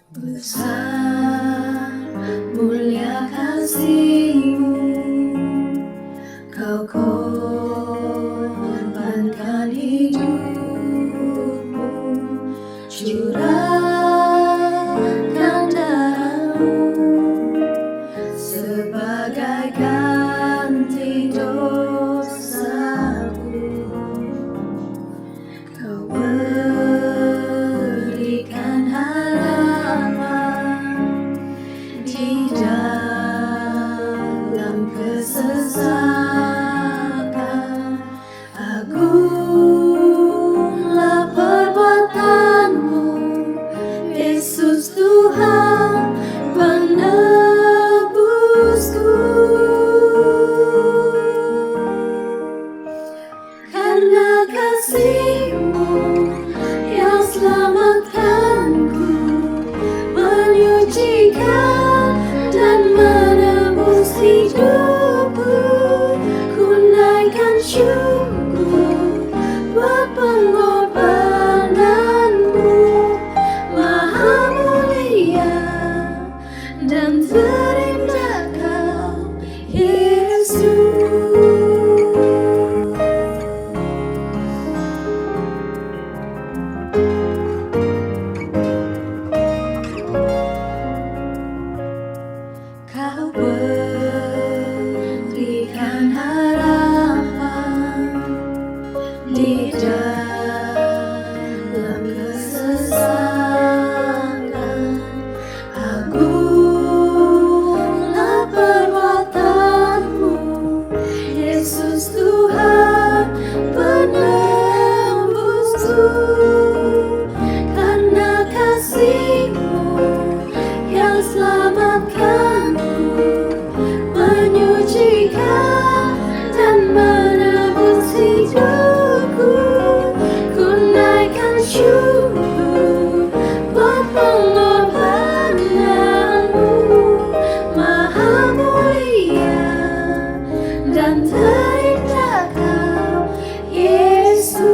Besar mulia kasih-Mu, Kau korbankan hidupmu, curahkan darah-Mu sebagai ganti dosaku. Kau berikan harapan di dalam kesesakan. Agunglah perbuatan-Mu, Yesus Tuhan penebusku. Karena kasih-Mu yang selamatkanku, menyucikan dan menebus hidupku. Ku naikkan syukur buat pengorbanan-Mu, Maha mulia dan terindah Kau, Yesus. Kau berikan harapan di dalam kesesakan. Agunglah perbuatan-Mu, Yesus Tuhan penebusku. Karena kasih-Mu yang selamatkanku, menyucikan dan menebus hidupku. Ku naikkan syukur buat pengorbanan-Mu, Maha mulia dan terindah Kau, Yesus.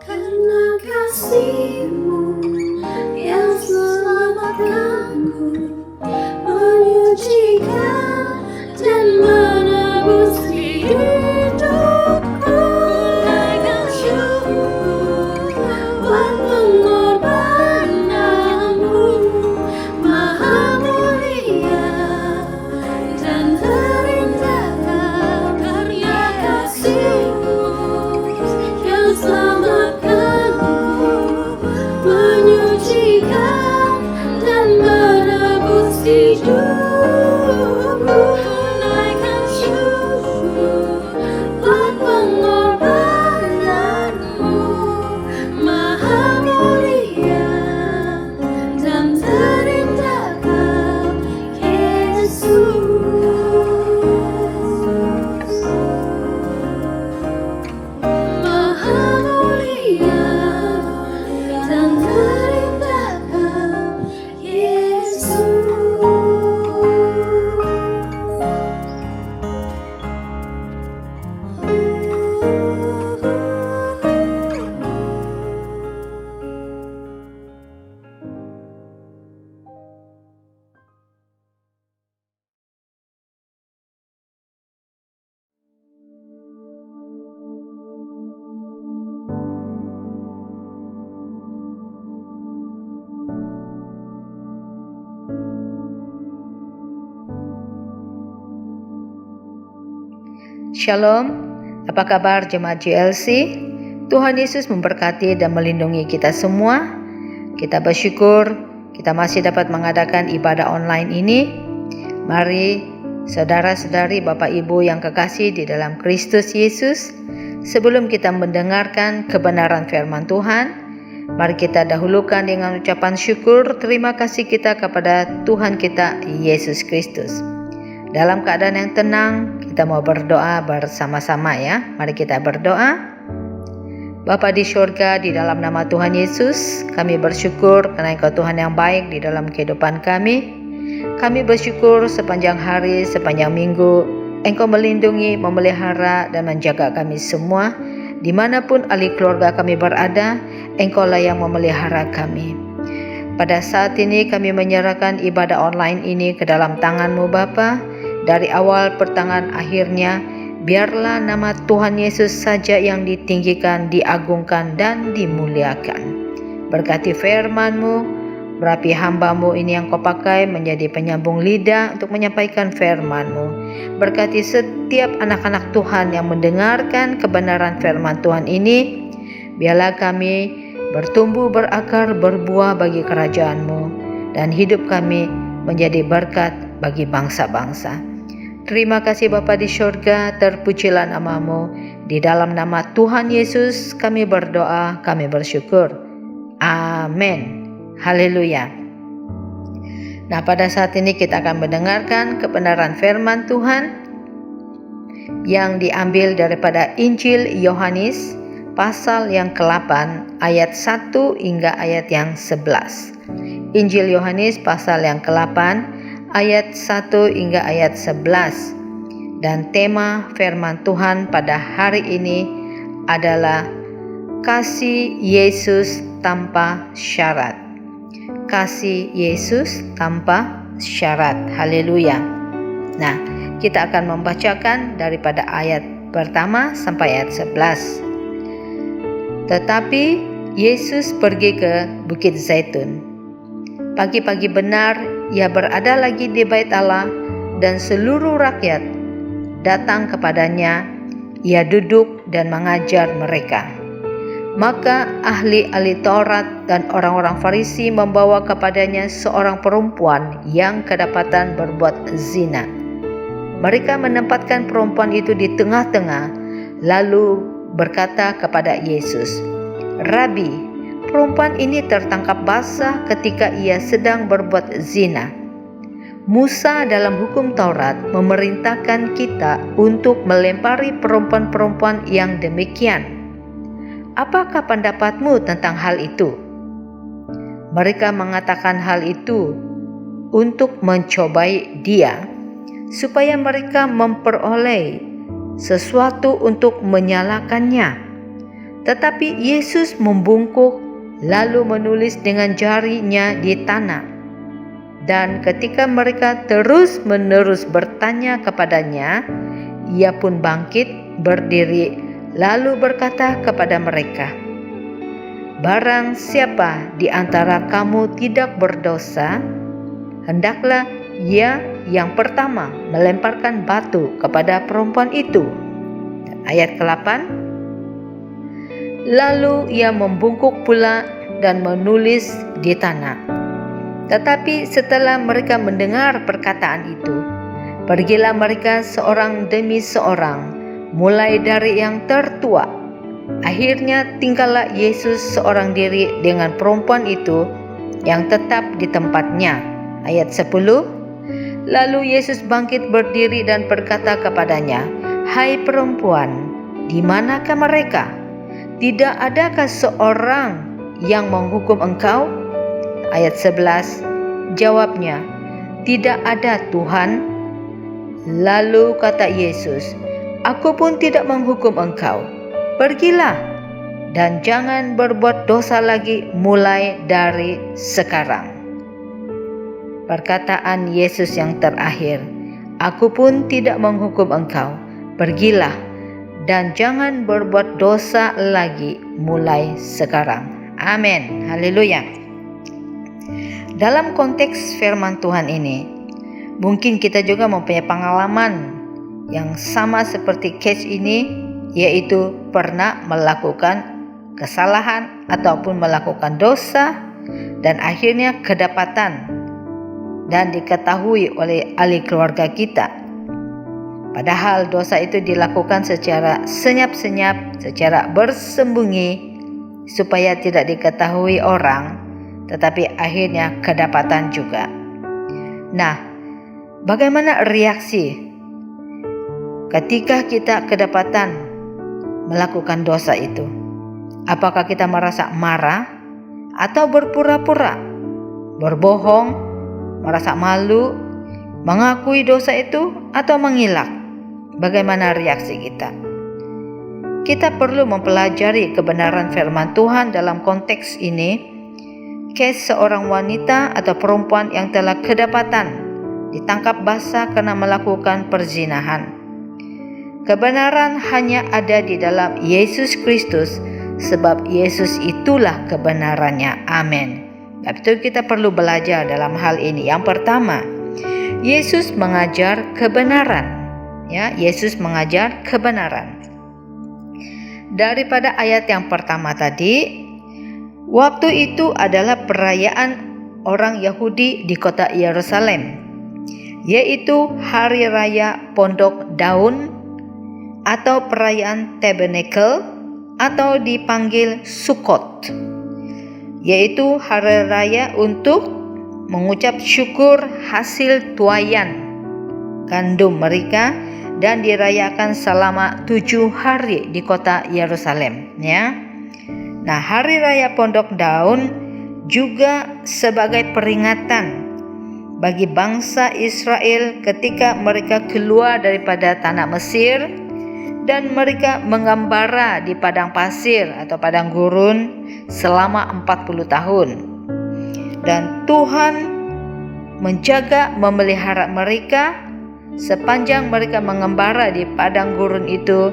Karena kasih-Mu yang selamatkanku, menyucikan dan menebus hidupku. Naikkan syukur buat pengorbanan-Mu, Maha mulia dan terindah Kau. Karena kasih-Mu yang selamatkanku, menyucikan dan menebus hidupku. Naikkan syukur buat pengorbanan-Mu, Maha mulia dan terindah Kau, Yesus. Maha mulia dan terindah Kau, Yesus. Shalom, apa kabar jemaat GLC? Tuhan Yesus memberkati dan melindungi kita semua. Kita bersyukur kita masih dapat mengadakan ibadah online ini. Mari saudara-saudari, Bapak Ibu yang kekasih di dalam Kristus Yesus, sebelum kita mendengarkan kebenaran firman Tuhan, mari kita dahulukan dengan ucapan syukur terima kasih kita kepada Tuhan kita Yesus Kristus. Dalam keadaan yang tenang, kita mau berdoa bersama-sama ya. Mari kita berdoa. Bapa di surga, di dalam nama Tuhan Yesus, kami bersyukur karena Engkau Tuhan yang baik di dalam kehidupan kami. Kami bersyukur sepanjang hari, sepanjang minggu, Engkau melindungi, memelihara, dan menjaga kami semua. Dimanapun ahli keluarga kami berada, Engkau-lah yang memelihara kami. Pada saat ini kami menyerahkan ibadah online ini ke dalam tangan-Mu Bapa. Dari awal pertengahan akhirnya, biarlah nama Tuhan Yesus saja yang ditinggikan, diagungkan, dan dimuliakan. Berkati firman-Mu, berapi hamba-Mu ini yang Kau pakai menjadi penyambung lidah untuk menyampaikan firman-Mu. Berkati setiap anak-anak Tuhan yang mendengarkan kebenaran firman Tuhan ini. Biarlah kami bertumbuh, berakar, berbuah bagi kerajaan-Mu, dan hidup kami menjadi berkat bagi bangsa-bangsa. Terima kasih Bapa di surga, terpujilah nama-Mu. Di dalam nama Tuhan Yesus kami berdoa, kami bersyukur. Amin. Haleluya. Nah, pada saat ini kita akan mendengarkan kebenaran firman Tuhan yang diambil daripada Injil Yohanes pasal yang ke-8 ayat 1 hingga ayat yang 11. Injil Yohanes pasal yang ke-8 ayat 1 hingga ayat 11. Dan tema firman Tuhan pada hari ini adalah kasih Yesus tanpa syarat. Kasih Yesus tanpa syarat. Haleluya. Nah, kita akan membacakan daripada ayat pertama sampai ayat 11. Tetapi Yesus pergi ke Bukit Zaitun. Pagi-pagi benar Ia berada lagi di bait Allah, dan seluruh rakyat datang kepadanya. Ia duduk dan mengajar mereka. Maka ahli-ahli Taurat dan orang-orang Farisi membawa kepadanya seorang perempuan yang kedapatan berbuat zina. Mereka menempatkan perempuan itu di tengah-tengah, lalu berkata kepada Yesus, "Rabi, perempuan ini tertangkap basah ketika ia sedang berbuat zina. Musa dalam hukum Taurat memerintahkan kita untuk melempari perempuan-perempuan yang demikian. Apakah pendapatmu tentang hal itu?" Mereka mengatakan hal itu untuk mencobai Dia, supaya mereka memperoleh sesuatu untuk menyalahkannya. Tetapi Yesus membungkuk lalu menulis dengan jarinya di tanah. Dan ketika mereka terus-menerus bertanya kepadanya, Ia pun bangkit berdiri lalu berkata kepada mereka, "Barang siapa di antara kamu tidak berdosa, hendaklah ia yang pertama melemparkan batu kepada perempuan itu." Dan ayat ke-8, lalu ia membungkuk pula dan menulis di tanah. Tetapi setelah mereka mendengar perkataan itu, pergilah mereka seorang demi seorang, mulai dari yang tertua. Akhirnya tinggallah Yesus seorang diri dengan perempuan itu yang tetap di tempatnya. Ayat 10, lalu Yesus bangkit berdiri dan berkata kepadanya, "Hai perempuan, di manakah mereka? Tidak adakah seorang yang menghukum engkau?" Ayat 11, jawabnya, "Tidak ada Tuhan." Lalu kata Yesus, "Aku pun tidak menghukum engkau. Pergilah dan jangan berbuat dosa lagi mulai dari sekarang." Perkataan Yesus yang terakhir, "Aku pun tidak menghukum engkau. Pergilah dan jangan berbuat dosa lagi mulai sekarang." Amin. Haleluya. Dalam konteks firman Tuhan ini, mungkin kita juga mempunyai pengalaman yang sama seperti case ini, yaitu pernah melakukan kesalahan ataupun melakukan dosa dan akhirnya kedapatan dan diketahui oleh ahli keluarga kita. Padahal dosa itu dilakukan secara senyap-senyap, secara bersembunyi supaya tidak diketahui orang, tetapi akhirnya kedapatan juga. Nah, Bagaimana reaksi ketika kita kedapatan melakukan dosa itu? Apakah kita merasa marah atau berpura-pura, berbohong, merasa malu, mengakui dosa itu, atau mengelak? Bagaimana reaksi kita? Kita perlu mempelajari kebenaran firman Tuhan dalam konteks ini. Case seorang wanita atau perempuan yang telah kedapatan ditangkap basah karena melakukan perzinahan. Kebenaran hanya ada di dalam Yesus Kristus, sebab Yesus itulah kebenarannya. Amin. Tapi kita perlu belajar dalam hal ini. Yang pertama, Yesus mengajar kebenaran. Ya, Yesus mengajar kebenaran. Daripada ayat yang pertama tadi, waktu itu adalah perayaan orang Yahudi di kota Yerusalem, yaitu Hari Raya Pondok Daun atau perayaan Tabernakel atau dipanggil Sukkot, yaitu hari raya untuk mengucap syukur hasil tuaian gandum mereka, dan dirayakan selama 7 hari di kota Yerusalem. Ya. Nah, Hari Raya Pondok Daun juga sebagai peringatan bagi bangsa Israel ketika mereka keluar daripada tanah Mesir dan mereka mengembara di padang pasir atau padang gurun selama 40 tahun. Dan Tuhan menjaga memelihara mereka sepanjang mereka mengembara di padang gurun itu.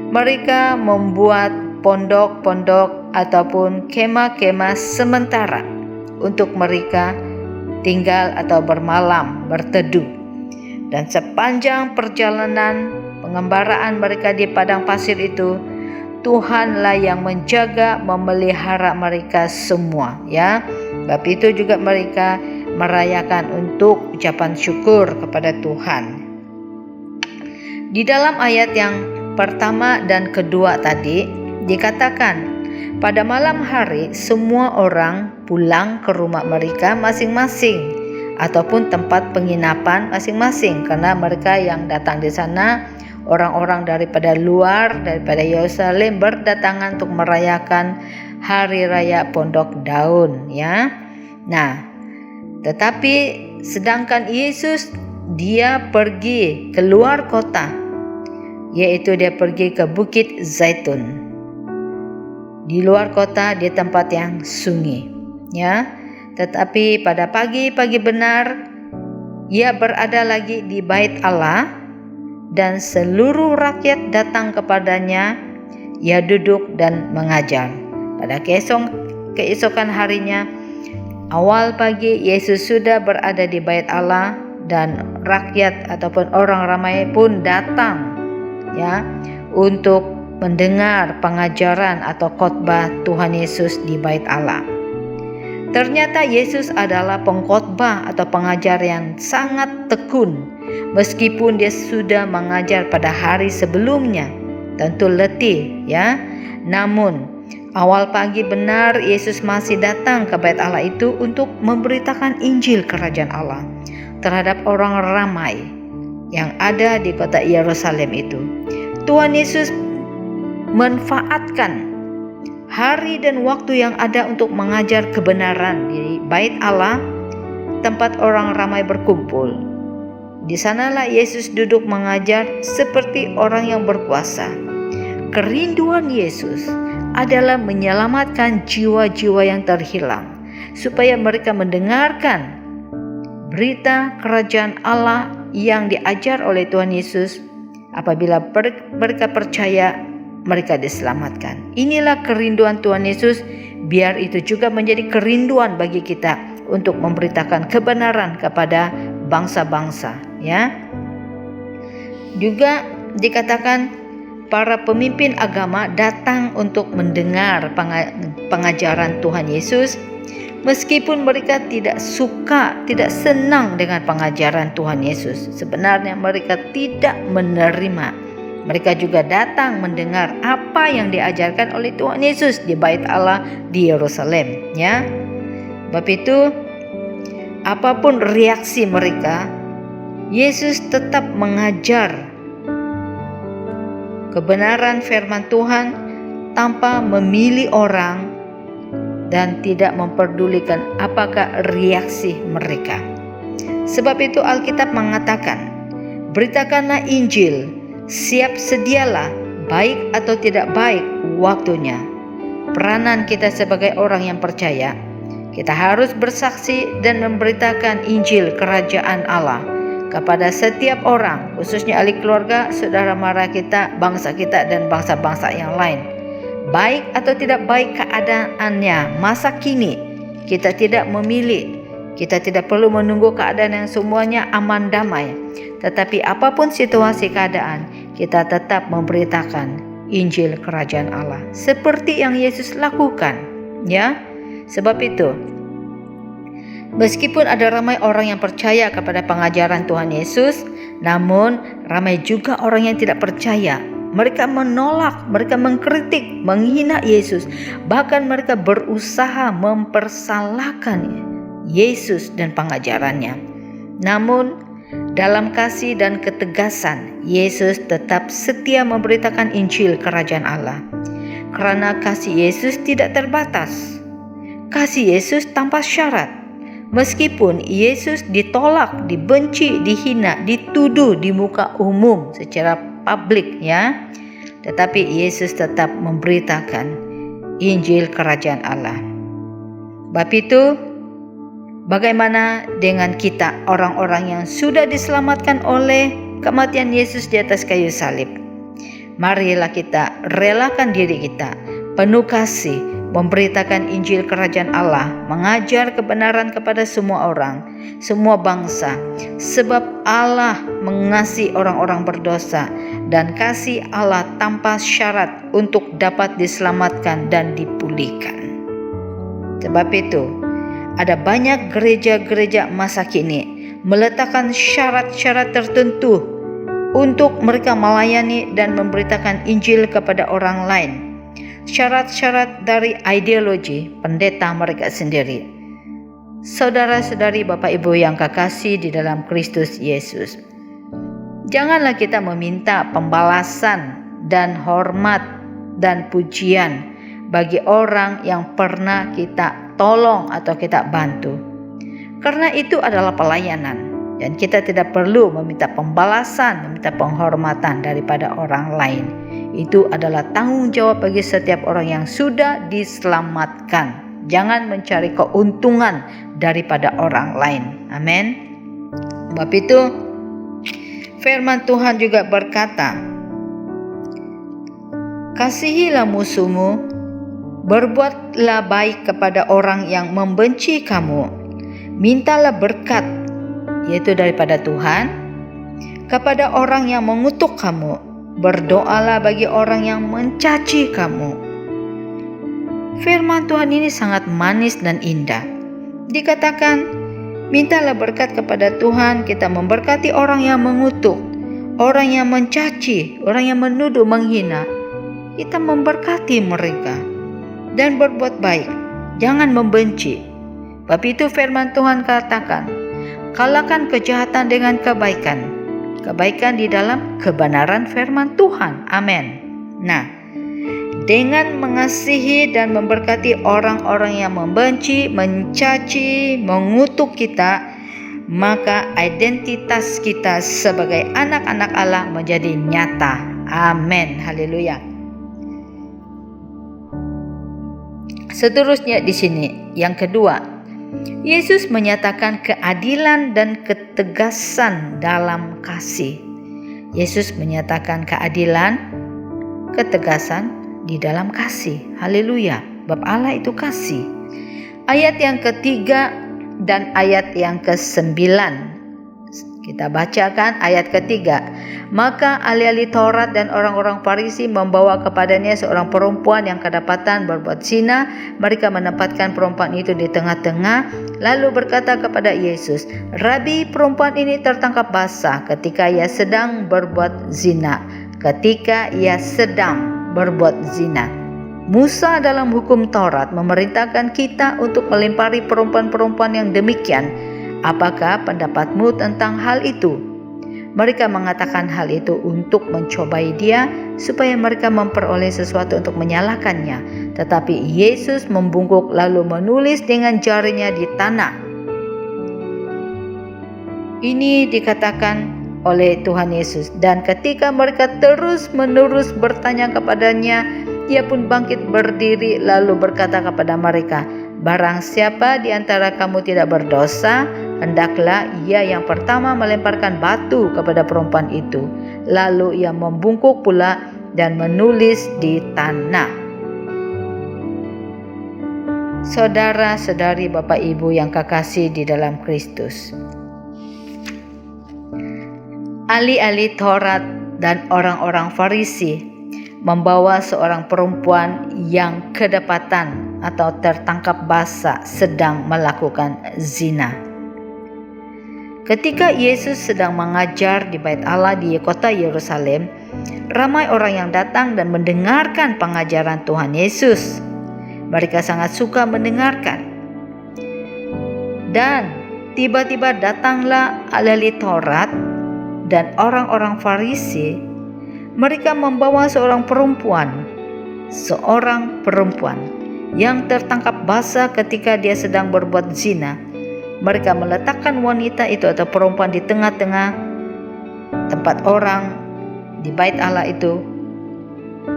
Mereka membuat pondok-pondok ataupun kemah-kemah sementara untuk mereka tinggal atau bermalam, berteduh. Dan sepanjang perjalanan pengembaraan mereka di padang pasir itu, Tuhanlah yang menjaga, memelihara mereka semua. Ya, sebab itu juga mereka merayakan untuk ucapan syukur kepada Tuhan. Di dalam ayat yang pertama dan kedua tadi dikatakan, pada malam hari semua orang pulang ke rumah mereka masing-masing ataupun tempat penginapan masing-masing, karena mereka yang datang di sana orang-orang daripada luar, daripada Yerusalem berdatangan untuk merayakan Hari Raya Pondok Daun. Ya. Nah, tetapi sedangkan Yesus dia pergi keluar kota, yaitu dia pergi ke Bukit Zaitun. Di luar kota, di tempat yang sunyi. Ya, tetapi pada pagi-pagi benar ia berada lagi di Bait Allah dan seluruh rakyat datang kepadanya. Ia duduk dan mengajar. Pada keesokan harinya, awal pagi, Yesus sudah berada di Bait Allah dan rakyat ataupun orang ramai pun datang, ya, untuk mendengar pengajaran atau khotbah Tuhan Yesus di Bait Allah. Ternyata Yesus adalah pengkhotbah atau pengajar yang sangat tekun. Meskipun dia sudah mengajar pada hari sebelumnya, tentu letih, ya. Namun awal pagi benar Yesus masih datang ke Bait Allah itu untuk memberitakan Injil Kerajaan Allah terhadap orang ramai yang ada di kota Yerusalem itu. Tuhan Yesus manfaatkan hari dan waktu yang ada untuk mengajar kebenaran di Bait Allah, tempat orang ramai berkumpul. Di sanalah Yesus duduk mengajar seperti orang yang berkuasa. Kerinduan Yesus adalah menyelamatkan jiwa-jiwa yang terhilang, supaya mereka mendengarkan berita kerajaan Allah yang diajar oleh Tuhan Yesus. Apabila mereka percaya, mereka diselamatkan. Inilah kerinduan Tuhan Yesus, biar itu juga menjadi kerinduan bagi kita untuk memberitakan kebenaran kepada bangsa-bangsa, ya. Juga dikatakan para pemimpin agama datang untuk mendengar pengajaran Tuhan Yesus, meskipun mereka tidak suka, tidak senang dengan pengajaran Tuhan Yesus. Sebenarnya mereka tidak menerima. Mereka juga datang mendengar apa yang diajarkan oleh Tuhan Yesus di Bait Allah di Yerusalem, ya. Sebab itu apapun reaksi mereka, Yesus tetap mengajar kebenaran firman Tuhan tanpa memilih orang dan tidak memperdulikan apakah reaksi mereka. Sebab itu Alkitab mengatakan, beritakanlah Injil, siap sedialah, baik atau tidak baik waktunya. Peranan kita sebagai orang yang percaya, kita harus bersaksi dan memberitakan Injil Kerajaan Allah kepada setiap orang, khususnya ahli keluarga, saudara mara kita, bangsa kita, dan bangsa-bangsa yang lain. Baik atau tidak baik keadaannya masa kini, kita tidak memilih. Kita tidak perlu menunggu keadaan yang semuanya aman damai. Tetapi apapun situasi keadaan, kita tetap memberitakan Injil Kerajaan Allah seperti yang Yesus lakukan, ya. Sebab itu, meskipun ada ramai orang yang percaya kepada pengajaran Tuhan Yesus, namun ramai juga orang yang tidak percaya. Mereka menolak, mereka mengkritik, menghina Yesus, bahkan mereka berusaha mempersalahkan Yesus dan pengajarannya. Namun dalam kasih dan ketegasan, Yesus tetap setia memberitakan Injil Kerajaan Allah. Karena kasih Yesus tidak terbatas. Kasih Yesus tanpa syarat. Meskipun Yesus ditolak, dibenci, dihina, dituduh di muka umum secara publik, ya, tetapi Yesus tetap memberitakan Injil Kerajaan Allah. Bab itu, bagaimana dengan kita, orang-orang yang sudah diselamatkan oleh kematian Yesus di atas kayu salib? Marilah kita relakan diri kita, penuh kasih, memberitakan Injil Kerajaan Allah, mengajar kebenaran kepada semua orang, semua bangsa, sebab Allah mengasihi orang-orang berdosa dan kasih Allah tanpa syarat untuk dapat diselamatkan dan dipulihkan. Sebab itu, ada banyak gereja-gereja masa kini meletakkan syarat-syarat tertentu untuk mereka melayani dan memberitakan Injil kepada orang lain. Syarat-syarat dari ideologi pendeta mereka sendiri. Saudara-saudari, Bapak Ibu yang kekasih di dalam Kristus Yesus, janganlah kita meminta pembalasan dan hormat dan pujian bagi orang yang pernah kita tolong atau kita bantu. Karena itu adalah pelayanan, dan kita tidak perlu meminta pembalasan, meminta penghormatan daripada orang lain. Itu adalah tanggung jawab bagi setiap orang yang sudah diselamatkan. Jangan mencari keuntungan daripada orang lain. Amin. Sebab itu, firman Tuhan juga berkata, kasihilah musuhmu, berbuatlah baik kepada orang yang membenci kamu, mintalah berkat, yaitu daripada Tuhan, kepada orang yang mengutuk kamu, berdoalah bagi orang yang mencaci kamu. Firman Tuhan ini sangat manis dan indah. Dikatakan, mintalah berkat kepada Tuhan, kita memberkati orang yang mengutuk, orang yang mencaci, orang yang menuduh, menghina. Kita memberkati mereka dan berbuat baik, jangan membenci. Sebab itu firman Tuhan katakan, kalahkan kejahatan dengan kebaikan. Kebaikan di dalam kebenaran firman Tuhan. Amin. Nah, dengan mengasihi dan memberkati orang-orang yang membenci, mencaci, mengutuk kita, maka identitas kita sebagai anak-anak Allah menjadi nyata. Amin. Haleluya. Seterusnya di sini, yang kedua, Yesus menyatakan keadilan dan ketegasan dalam kasih. Yesus menyatakan keadilan, ketegasan di dalam kasih. Haleluya. Bab Allah itu kasih. Ayat yang ketiga dan ayat yang ke-9. Kita bacakan ayat ketiga. Maka ahli-ahli Taurat dan orang-orang Farisi membawa kepadanya seorang perempuan yang kedapatan berbuat zina. Mereka menempatkan perempuan itu di tengah-tengah, lalu berkata kepada Yesus, Rabi, perempuan ini tertangkap basah ketika ia sedang berbuat zina. Ketika ia sedang berbuat zina. Musa dalam hukum Taurat memerintahkan kita untuk melempari perempuan-perempuan yang demikian. Apakah pendapatmu tentang hal itu? Mereka mengatakan hal itu untuk mencobai dia supaya mereka memperoleh sesuatu untuk menyalahkannya. Tetapi Yesus membungkuk lalu menulis dengan jarinya di tanah. Ini dikatakan oleh Tuhan Yesus, dan ketika mereka terus-menerus bertanya kepadanya, ia pun bangkit berdiri lalu berkata kepada mereka, "Barang siapa di antara kamu tidak berdosa, hendaklah ia yang pertama melemparkan batu kepada perempuan itu." Lalu ia membungkuk pula dan menulis di tanah. Saudara-saudari, Bapak Ibu yang kekasih di dalam Kristus, ahli-ahli Taurat dan orang-orang Farisi membawa seorang perempuan yang kedapatan atau tertangkap basah sedang melakukan zina. Ketika Yesus sedang mengajar di Bait Allah di kota Yerusalem, ramai orang yang datang dan mendengarkan pengajaran Tuhan Yesus. Mereka sangat suka mendengarkan. Dan tiba-tiba datanglah ahli Taurat dan orang-orang Farisi. Mereka membawa seorang perempuan yang tertangkap basah ketika dia sedang berbuat zina. Mereka meletakkan wanita itu atau perempuan di tengah-tengah tempat orang di Bait Allah itu,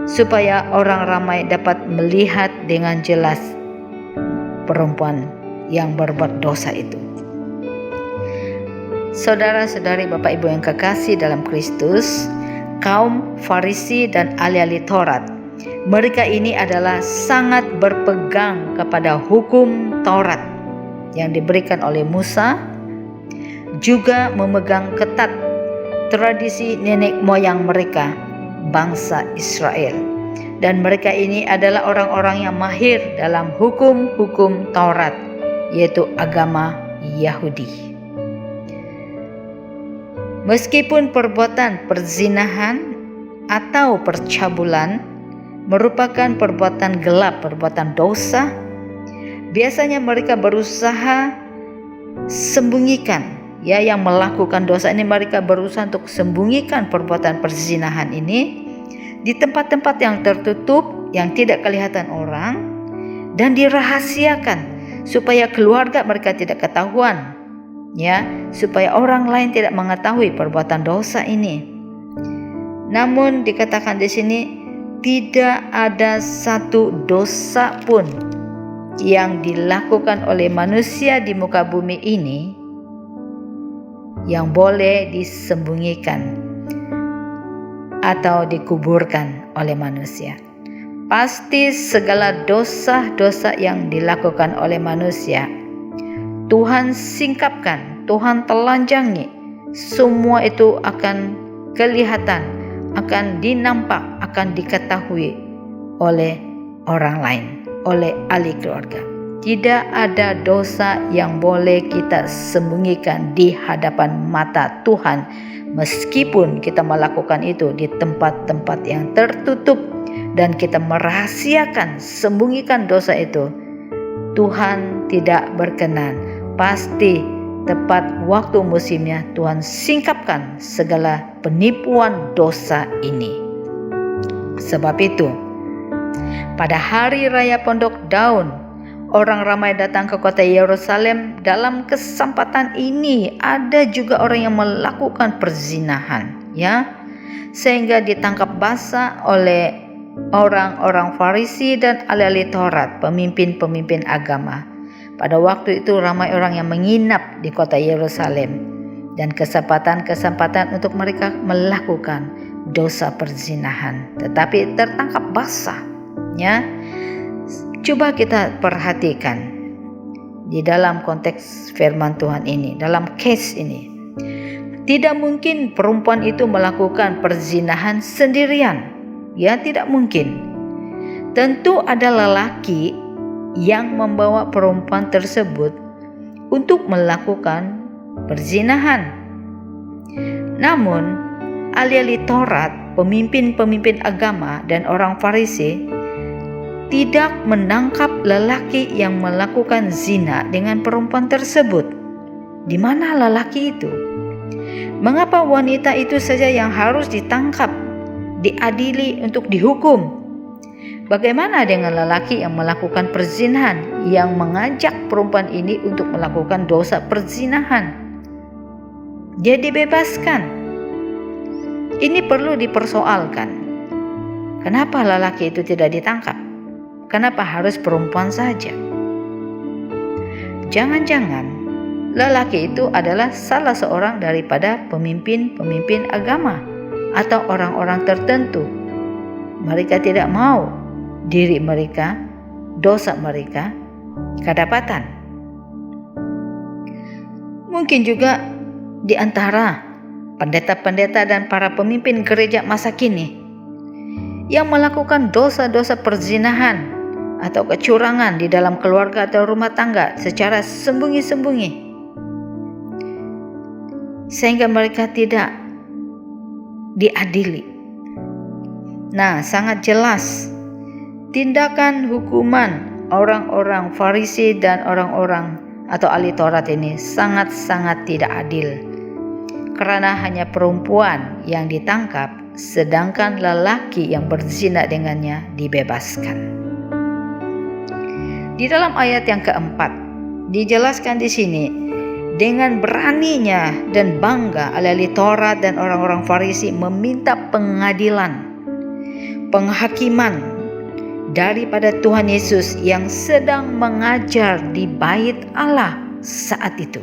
supaya orang ramai dapat melihat dengan jelas perempuan yang berbuat dosa itu. Saudara-saudari, Bapak Ibu yang kekasih dalam Kristus, kaum Farisi dan ahli-ahli Taurat, mereka ini adalah sangat berpegang kepada hukum Taurat yang diberikan oleh Musa, juga memegang ketat tradisi nenek moyang mereka, bangsa Israel. Dan mereka ini adalah orang-orang yang mahir dalam hukum-hukum Taurat, yaitu agama Yahudi. Meskipun perbuatan perzinahan atau percabulan merupakan perbuatan gelap, perbuatan dosa, biasanya mereka berusaha sembunyikan. Yang melakukan dosa ini, mereka berusaha untuk sembunyikan perbuatan perzinahan ini di tempat-tempat yang tertutup, yang tidak kelihatan orang, dan dirahasiakan supaya keluarga mereka tidak ketahuan. Supaya orang lain tidak mengetahui perbuatan dosa ini. Namun dikatakan di sini, tidak ada satu dosa pun yang dilakukan oleh manusia di muka bumi ini yang boleh disembunyikan atau dikuburkan oleh manusia. Pasti segala dosa-dosa yang dilakukan oleh manusia, Tuhan singkapkan, Tuhan telanjangi. Semua itu akan kelihatan, akan dinampak, akan diketahui oleh orang lain, oleh ahli keluarga. Tidak ada dosa yang boleh kita sembunyikan di hadapan mata Tuhan, meskipun kita melakukan itu di tempat-tempat yang tertutup dan kita merahasiakan, sembunyikan dosa itu. Tuhan tidak berkenan. Pasti tepat waktu musimnya Tuhan singkapkan segala penipuan dosa ini. Sebab itu, pada hari raya Pondok Daun, orang ramai datang ke kota Yerusalem. Dalam kesempatan ini ada juga orang yang melakukan perzinahan, sehingga ditangkap basah oleh orang-orang Farisi dan ahli-ahli Taurat, pemimpin-pemimpin agama. Pada waktu itu ramai orang yang menginap di kota Yerusalem, dan kesempatan-kesempatan untuk mereka melakukan dosa perzinahan, tetapi tertangkap basah. Coba kita perhatikan di dalam konteks firman Tuhan ini, dalam case ini. Tidak mungkin perempuan itu melakukan perzinahan sendirian. Tidak mungkin. Tentu ada lelaki yang membawa perempuan tersebut untuk melakukan perzinahan. Namun, ahli-ahli Taurat, pemimpin-pemimpin agama dan orang Farisi tidak menangkap lelaki yang melakukan zina dengan perempuan tersebut. Di mana lelaki itu? Mengapa wanita itu saja yang harus ditangkap, diadili untuk dihukum? Bagaimana dengan lelaki yang melakukan perzinahan, yang mengajak perempuan ini untuk melakukan dosa perzinahan? Dia dibebaskan. Ini perlu dipersoalkan. Kenapa lelaki itu tidak ditangkap? Kenapa harus perempuan saja? Jangan-jangan lelaki itu adalah salah seorang daripada pemimpin-pemimpin agama atau orang-orang tertentu. Mereka tidak mau diri mereka, dosa mereka, kedapatan. Mungkin juga di antara pendeta-pendeta dan para pemimpin gereja masa kini yang melakukan dosa-dosa perzinahan atau kecurangan di dalam keluarga atau rumah tangga secara sembunyi-sembunyi, sehingga mereka tidak diadili. Nah, sangat jelas tindakan hukuman orang-orang Farisi dan orang-orang atau ahli Taurat ini sangat-sangat tidak adil, karena hanya perempuan yang ditangkap sedangkan lelaki yang berzina dengannya dibebaskan. Di dalam ayat yang keempat dijelaskan di sini, dengan beraninya dan bangga ahli Taurat dan orang-orang Farisi meminta pengadilan, penghakiman daripada Tuhan Yesus yang sedang mengajar di bait Allah saat itu.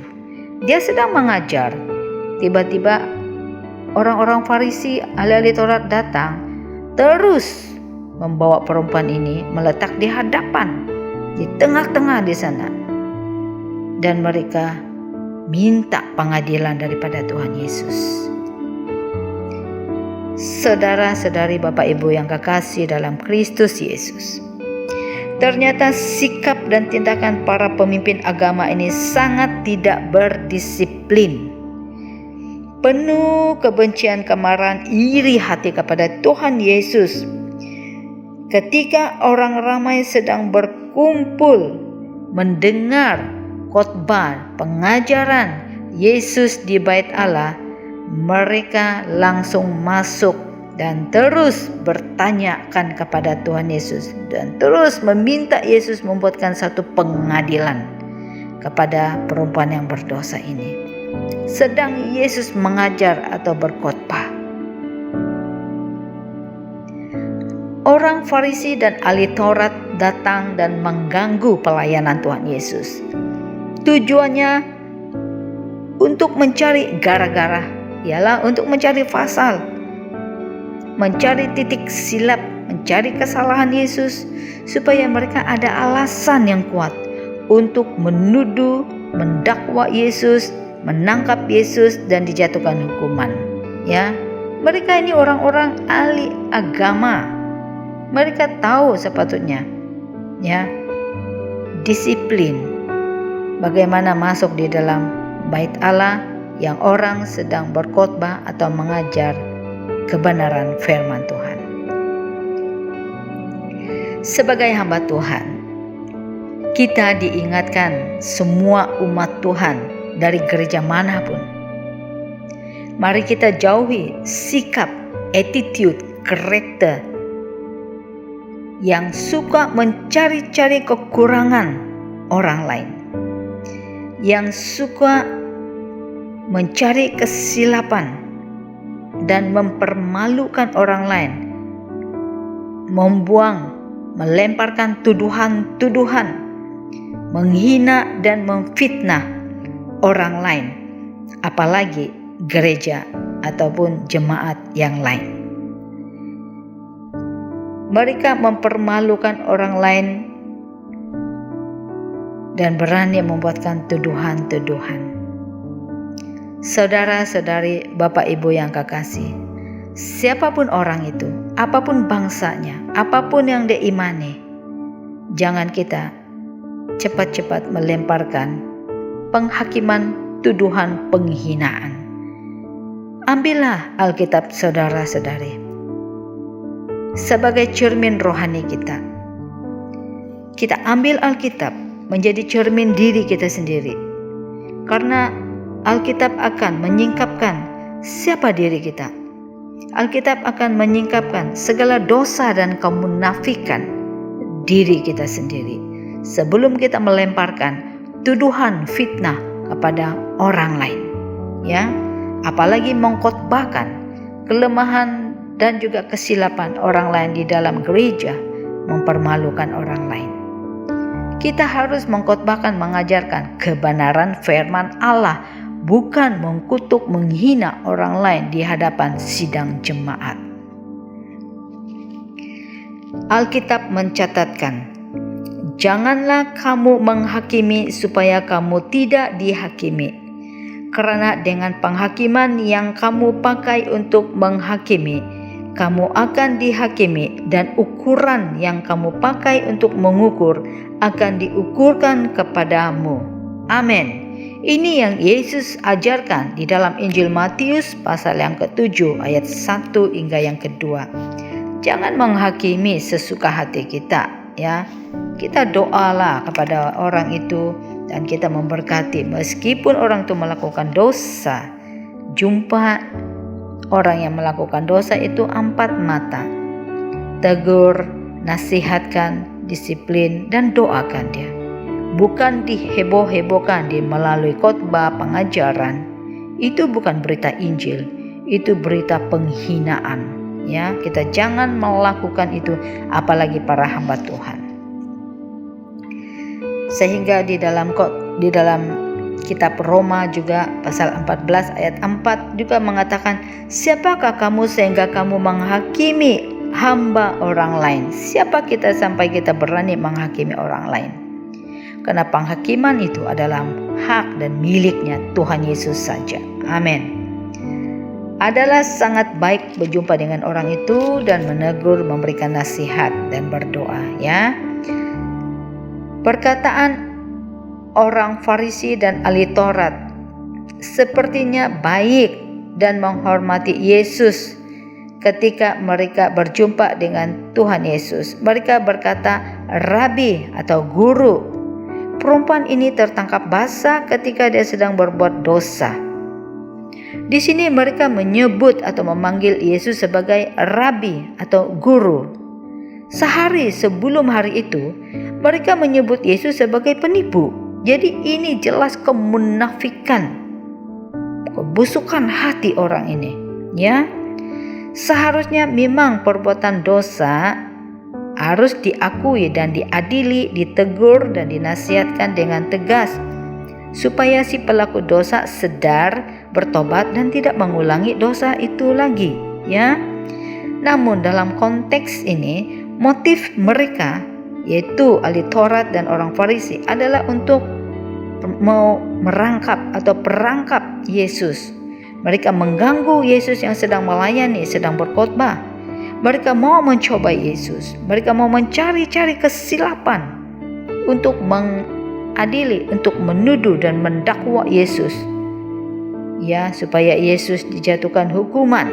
Dia sedang mengajar, tiba-tiba orang-orang Farisi, ahli Taurat datang, terus membawa perempuan ini meletak di hadapan, di tengah-tengah di sana, dan mereka minta pengadilan daripada Tuhan Yesus. Saudara-saudari, Bapak Ibu yang kekasih dalam Kristus Yesus, ternyata sikap dan tindakan para pemimpin agama ini sangat tidak berdisiplin, penuh kebencian, kemarahan, iri hati kepada Tuhan Yesus. Ketika orang ramai sedang berkumpul mendengar khotbah pengajaran Yesus di bait Allah, mereka langsung masuk dan terus bertanyakan kepada Tuhan Yesus dan terus meminta Yesus membuatkan satu pengadilan kepada perempuan yang berdosa ini, sedang Yesus mengajar atau berkhotbah. Orang Farisi dan ahli Taurat datang dan mengganggu pelayanan Tuhan Yesus. Tujuannya untuk mencari gara-gara, ialah untuk mencari pasal, mencari titik silap, mencari kesalahan Yesus, supaya mereka ada alasan yang kuat untuk menuduh, mendakwa Yesus, menangkap Yesus dan dijatuhkan hukuman. Ya, mereka ini orang-orang ahli agama. Mereka tahu sepatutnya, ya, disiplin bagaimana masuk di dalam bait Allah yang orang sedang berkhotbah atau mengajar kebenaran firman Tuhan. Sebagai hamba Tuhan, kita diingatkan semua umat Tuhan dari gereja manapun, mari kita jauhi sikap, attitude, karakter yang suka mencari-cari kekurangan orang lain, yang suka mencari kesilapan dan mempermalukan orang lain, melemparkan tuduhan-tuduhan, menghina dan memfitnah orang lain, apalagi gereja ataupun jemaat yang lain. Mereka mempermalukan orang lain dan berani membuatkan tuduhan-tuduhan. Saudara-saudari, Bapak Ibu yang kekasih, siapapun orang itu, apapun bangsanya, apapun yang dia imani, jangan kita cepat-cepat melemparkan penghakiman, tuduhan, penghinaan. Ambillah Alkitab saudara-saudari sebagai cermin rohani kita. Kita ambil Alkitab menjadi cermin diri kita sendiri, karena Alkitab akan menyingkapkan siapa diri kita. Alkitab akan menyingkapkan segala dosa dan kemunafikan diri kita sendiri sebelum kita melemparkan tuduhan fitnah kepada orang lain. Ya, apalagi mengkhotbahkan kelemahan dan juga kesilapan orang lain di dalam gereja, mempermalukan orang lain. Kita harus mengkhotbahkan, mengajarkan kebenaran firman Allah, bukan mengkutuk, menghina orang lain di hadapan sidang jemaat. Alkitab mencatatkan, janganlah kamu menghakimi supaya kamu tidak dihakimi. Karena dengan penghakiman yang kamu pakai untuk menghakimi, kamu akan dihakimi, dan ukuran yang kamu pakai untuk mengukur akan diukurkan kepadamu. Amin. Ini yang Yesus ajarkan di dalam Injil Matius pasal yang ke-7 ayat 1 hingga yang ke-2. Jangan menghakimi sesuka hati kita, ya. Kita doalah kepada orang itu dan kita memberkati meskipun orang itu melakukan dosa. Jumpa orang yang melakukan dosa itu 4 mata. Tegur, nasihatkan, disiplin, dan doakan dia. Bukan diheboh-hebohkan melalui khotbah, pengajaran. Itu bukan berita Injil, itu berita penghinaan. Ya, kita jangan melakukan itu, apalagi para hamba Tuhan. Sehingga di dalam kitab Roma juga pasal 14 ayat 4 juga mengatakan, siapakah kamu sehingga kamu menghakimi hamba orang lain? Siapa kita sampai kita berani menghakimi orang lain? Karena penghakiman itu adalah hak dan miliknya Tuhan Yesus saja. Amin. Adalah sangat baik berjumpa dengan orang itu dan menegur, memberikan nasihat dan berdoa, ya. Perkataan orang Farisi dan ahli Taurat sepertinya baik dan menghormati Yesus. Ketika mereka berjumpa dengan Tuhan Yesus, mereka berkata, Rabi atau Guru. Perempuan ini tertangkap basah ketika dia sedang berbuat dosa. Di sini mereka menyebut atau memanggil Yesus sebagai Rabi atau Guru. Sehari sebelum hari itu, mereka menyebut Yesus sebagai penipu. Jadi ini jelas kemunafikan, kebusukan hati orang ini, ya. Seharusnya memang perbuatan dosa harus diakui dan diadili, ditegur dan dinasihatkan dengan tegas supaya si pelaku dosa sadar, bertobat dan tidak mengulangi dosa itu lagi, ya. Namun dalam konteks ini motif mereka, yaitu ahli Taurat dan orang Farisi, adalah untuk mau merangkap atau perangkap Yesus. Mereka mengganggu Yesus yang sedang melayani, sedang berkhotbah. Mereka mau mencoba Yesus. Mereka mau mencari-cari kesilapan untuk mengadili, untuk menuduh dan mendakwa Yesus, ya, supaya Yesus dijatuhkan hukuman.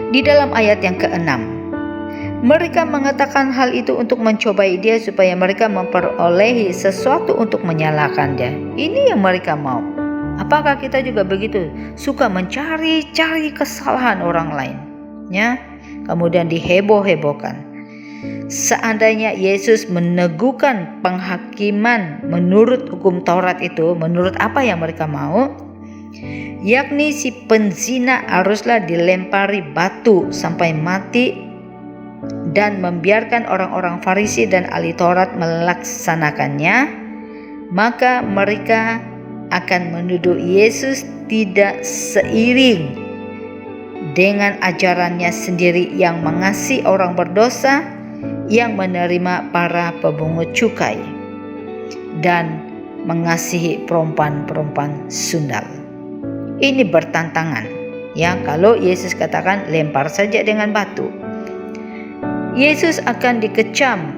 Di dalam ayat yang ke-6, mereka mengatakan hal itu untuk mencobai dia supaya mereka memperolehi sesuatu untuk menyalahkan dia. Ini yang mereka mau. Apakah kita juga begitu? Suka mencari-cari kesalahan orang lain, ya? Kemudian diheboh-hebohkan. Seandainya Yesus meneguhkan penghakiman menurut hukum Taurat itu, menurut apa yang mereka mau, yakni si penzina haruslah dilempari batu sampai mati, dan membiarkan orang-orang Farisi dan ahli Taurat melaksanakannya, maka mereka akan menuduh Yesus tidak seiring dengan ajarannya sendiri yang mengasihi orang berdosa, yang menerima para pemungut cukai, dan mengasihi perempuan-perempuan sundal. Ini bertantangan, ya. Kalau Yesus katakan lempar saja dengan batu, Yesus akan dikecam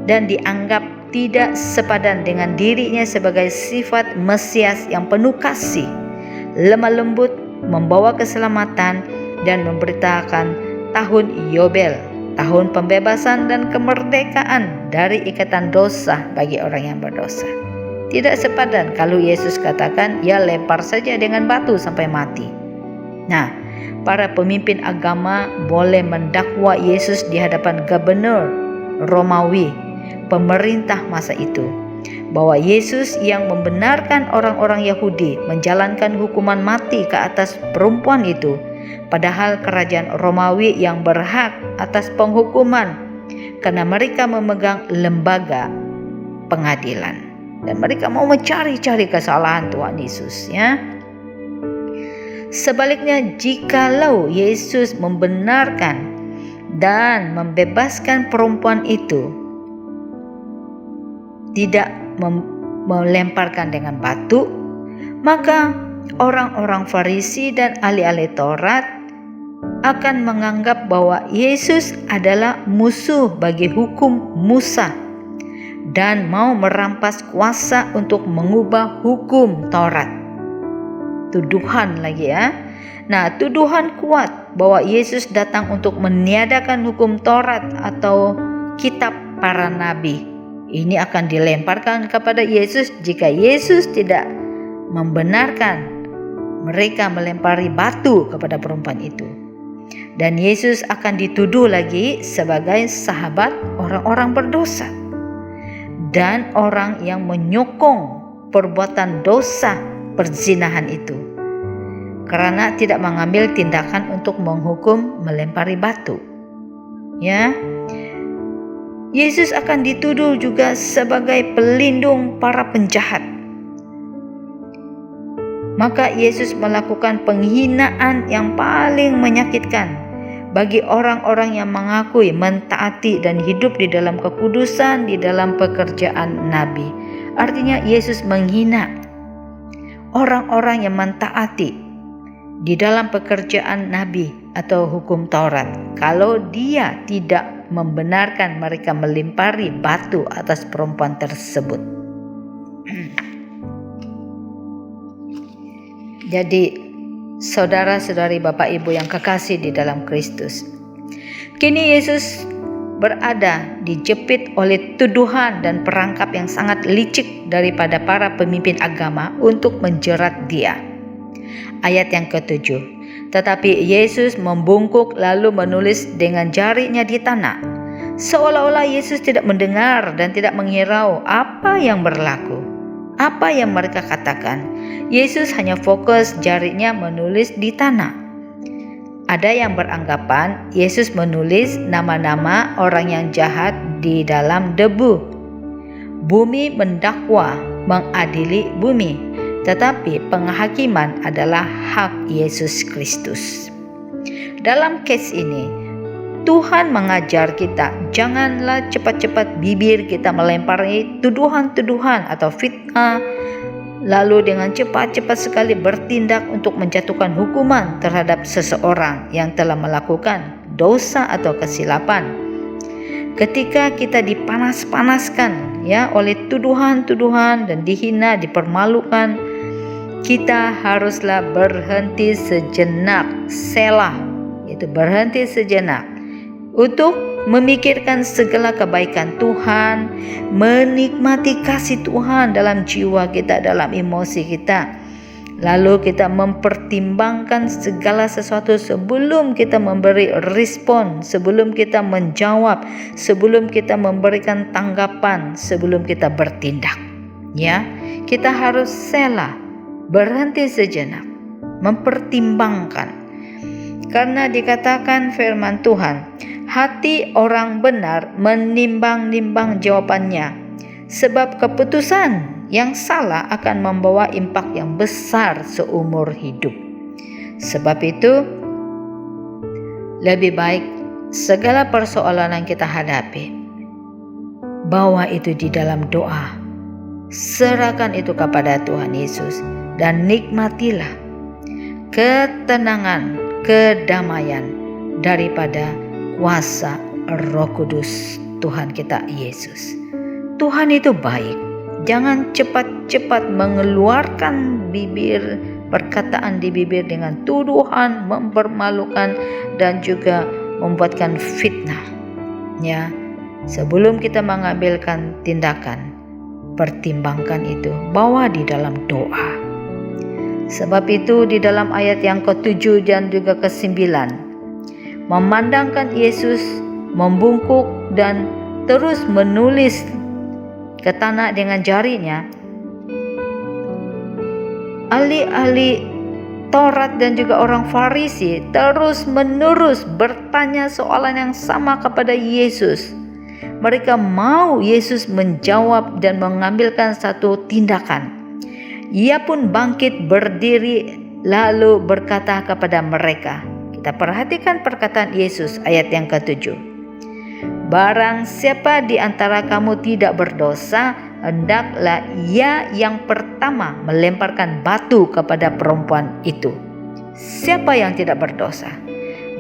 dan dianggap tidak sepadan dengan dirinya sebagai sifat Mesias yang penuh kasih, lemah lembut, membawa keselamatan, dan memberitakan tahun Yobel, tahun pembebasan dan kemerdekaan dari ikatan dosa bagi orang yang berdosa. Tidak sepadan kalau Yesus katakan, ya lempar saja dengan batu sampai mati. Nah, para pemimpin agama boleh mendakwa Yesus di hadapan gubernur Romawi, pemerintah masa itu, bahwa Yesus yang membenarkan orang-orang Yahudi menjalankan hukuman mati ke atas perempuan itu, padahal kerajaan Romawi yang berhak atas penghukuman karena mereka memegang lembaga pengadilan dan mereka mau mencari-cari kesalahan Tuhan Yesus, ya. Sebaliknya, jikalau Yesus membenarkan dan membebaskan perempuan itu, tidak melemparkan dengan batu, maka orang-orang Farisi dan ahli-ahli Taurat akan menganggap bahwa Yesus adalah musuh bagi hukum Musa dan mau merampas kuasa untuk mengubah hukum Taurat. Tuduhan lagi, ya. Nah, tuduhan kuat bahwa Yesus datang untuk meniadakan hukum Taurat atau kitab para nabi. Ini akan dilemparkan kepada Yesus jika Yesus tidak membenarkan mereka melempari batu kepada perempuan itu. Dan Yesus akan dituduh lagi sebagai sahabat orang-orang berdosa dan orang yang menyokong perbuatan dosa perzinahan itu, karena tidak mengambil tindakan untuk menghukum melempari batu, ya. Yesus akan dituduh juga sebagai pelindung para penjahat. Maka Yesus melakukan penghinaan yang paling menyakitkan bagi orang-orang yang mengakui mentaati dan hidup di dalam kekudusan di dalam pekerjaan nabi. Artinya Yesus menghina orang-orang yang mentaati di dalam pekerjaan nabi atau hukum Taurat kalau dia tidak membenarkan mereka melempari batu atas perempuan tersebut. Jadi, saudara-saudari, Bapak Ibu yang kekasih di dalam Kristus, kini Yesus berada dijepit oleh tuduhan dan perangkap yang sangat licik daripada para pemimpin agama untuk menjerat dia. Ayat yang ke-7, tetapi Yesus membungkuk lalu menulis dengan jarinya di tanah, seolah-olah Yesus tidak mendengar dan tidak menghirau apa yang berlaku, apa yang mereka katakan. Yesus hanya fokus jarinya menulis di tanah. Ada yang beranggapan Yesus menulis nama-nama orang yang jahat di dalam debu. Bumi mendakwa, mengadili bumi, tetapi penghakiman adalah hak Yesus Kristus. Dalam case ini, Tuhan mengajar kita, janganlah cepat-cepat bibir kita melempari tuduhan-tuduhan atau fitnah, lalu dengan cepat-cepat sekali bertindak untuk menjatuhkan hukuman terhadap seseorang yang telah melakukan dosa atau kesilapan. Ketika kita dipanas-panaskan, ya, oleh tuduhan-tuduhan dan dihina, dipermalukan, kita haruslah berhenti sejenak, selah, itu berhenti sejenak untuk memikirkan segala kebaikan Tuhan, menikmati kasih Tuhan dalam jiwa kita, dalam emosi kita. Lalu kita mempertimbangkan segala sesuatu sebelum kita memberi respon, sebelum kita menjawab, sebelum kita memberikan tanggapan, sebelum kita bertindak. Ya, kita harus selah, berhenti sejenak, mempertimbangkan. Karena dikatakan firman Tuhan, hati orang benar menimbang-nimbang jawabannya, sebab keputusan yang salah akan membawa impak yang besar seumur hidup. Sebab itu, lebih baik segala persoalan yang kita hadapi, bawa itu di dalam doa, serahkan itu kepada Tuhan Yesus, dan nikmatilah ketenangan, kedamaian daripada kuasa Roh Kudus Tuhan kita Yesus. Tuhan itu baik. Jangan cepat-cepat mengeluarkan bibir, perkataan di bibir dengan tuduhan, mempermalukan, dan juga membuatkan fitnah. Ya, sebelum kita mengambilkan tindakan, pertimbangkan itu, bawa di dalam doa. Sebab itu di dalam ayat yang ke-7 dan juga ke-9, memandangkan Yesus membungkuk dan terus menulis ke tanah dengan jarinya, ahli-ahli Taurat dan juga orang Farisi terus menerus bertanya soalan yang sama kepada Yesus. Mereka mau Yesus menjawab dan mengambilkan satu tindakan. Ia pun bangkit berdiri lalu berkata kepada mereka. Kita perhatikan perkataan Yesus ayat yang ke-7. Barang siapa di antara kamu tidak berdosa, hendaklah ia yang pertama melemparkan batu kepada perempuan itu. Siapa yang tidak berdosa?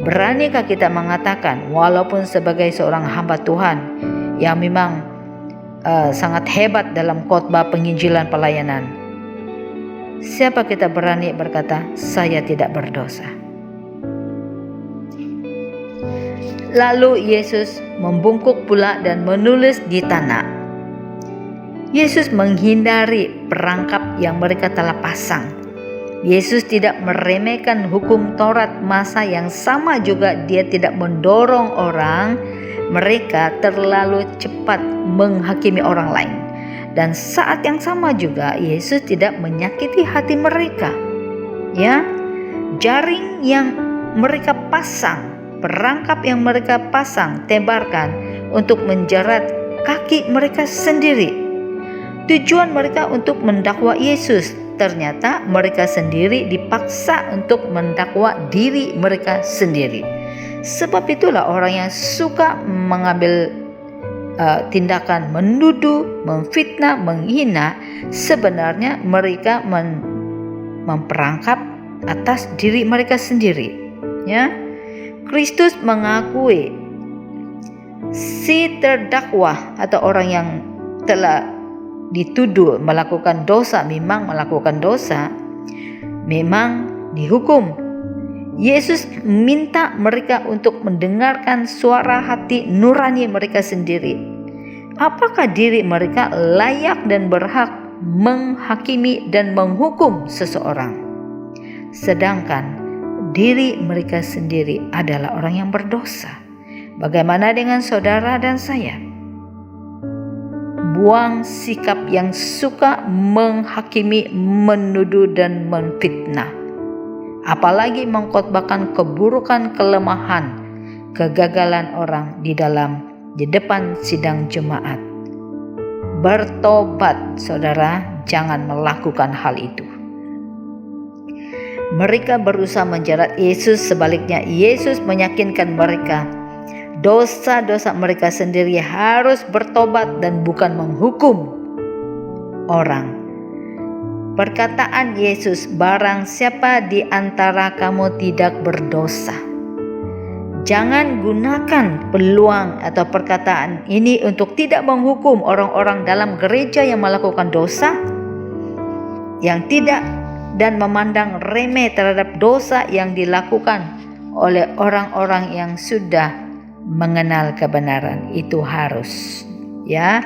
Beranikah kita mengatakan, walaupun sebagai seorang hamba Tuhan yang memang sangat hebat dalam khotbah penginjilan pelayanan, siapa kita berani berkata, saya tidak berdosa? Lalu Yesus membungkuk pula dan menulis di tanah. Yesus menghindari perangkap yang mereka telah pasang. Yesus tidak meremehkan hukum Taurat masa yang sama juga. Dia tidak mendorong orang mereka terlalu cepat menghakimi orang lain. Dan saat yang sama juga Yesus tidak menyakiti hati mereka. Ya, jaring yang mereka pasang, perangkap yang mereka pasang, tebarkan untuk menjerat kaki mereka sendiri. Tujuan mereka untuk mendakwa Yesus. Ternyata mereka sendiri dipaksa untuk mendakwa diri mereka sendiri. Sebab itulah orang yang suka mengambil tindakan menuduh, memfitnah, menghina, sebenarnya mereka memperangkap atas diri mereka sendiri. Ya, Kristus mengakui si terdakwa atau orang yang telah dituduh melakukan dosa, memang melakukan dosa, memang dihukum. Yesus minta mereka untuk mendengarkan suara hati nurani mereka sendiri. Apakah diri mereka layak dan berhak menghakimi dan menghukum seseorang, sedangkan diri mereka sendiri adalah orang yang berdosa? Bagaimana dengan saudara dan saya? Buang sikap yang suka menghakimi, menuduh dan memfitnah, apalagi mengkhotbahkan keburukan, kelemahan, kegagalan orang di depan sidang jemaat. Bertobat, saudara, jangan melakukan hal itu. Mereka berusaha menjerat Yesus, sebaliknya Yesus meyakinkan mereka dosa-dosa mereka sendiri harus bertobat dan bukan menghukum orang. Perkataan Yesus, barang siapa di antara kamu tidak berdosa. Jangan gunakan peluang atau perkataan ini untuk tidak menghukum orang-orang dalam gereja yang melakukan dosa, yang tidak dan memandang remeh terhadap dosa yang dilakukan oleh orang-orang yang sudah mengenal kebenaran. Itu harus, ya.